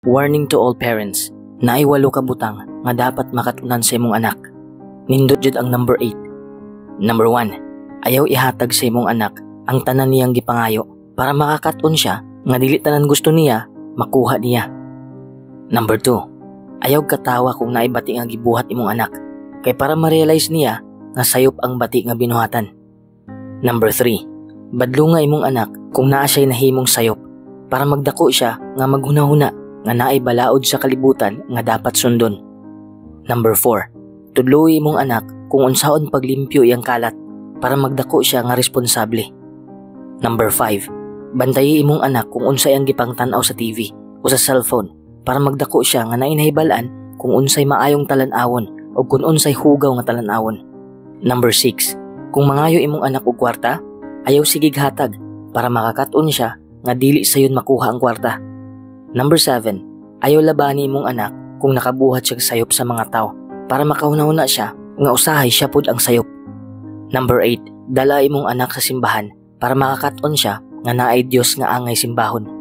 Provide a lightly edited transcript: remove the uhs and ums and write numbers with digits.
Warning to all parents. Naay 8 ka butang nga dapat makatunan sa imong anak. Nindot jud ang number 8. Number 1. Ayaw ihatag sa imong anak ang tanan niyang gipangayo para makakatun siya nga dili tanan gusto niya makuha niya. Number 2. Ayaw katawa kung naay bati nga gibuhat imong anak kay para ma-realize niya nga sayop ang bati nga binuhatan. Number 3. Badlo nga imong anak kung naa siya'y nahimong sayop para magdako siya nga maghunahuna nga naay balaod sa kalibutan nga dapat sundon. Number 4. Tudloy imong anak kung unsaon paglimpyo iyang kalat para magdako siya nga responsable. Number 5. Bantayi imong anak kung unsay ang gipangtan-aw sa TV o sa cellphone para magdako siya nga naay nahibalaan kung unsay maayong talan-awon o kung unsay hugaw nga talan-awon. Number 6. Kung mangayo imong anak og kwarta, ayaw sigig hatag para makakatun siya nga dili sayon makuha ang kwarta. Number 7. Ayaw labani imong anak kung nakabuhat siya sayop sa mga tao para makahuna-huna siya nga usahay siya pud ang sayop. Number 8. Dala imong anak sa simbahan para makakatun siya nga naay Dios nga angay simbahon.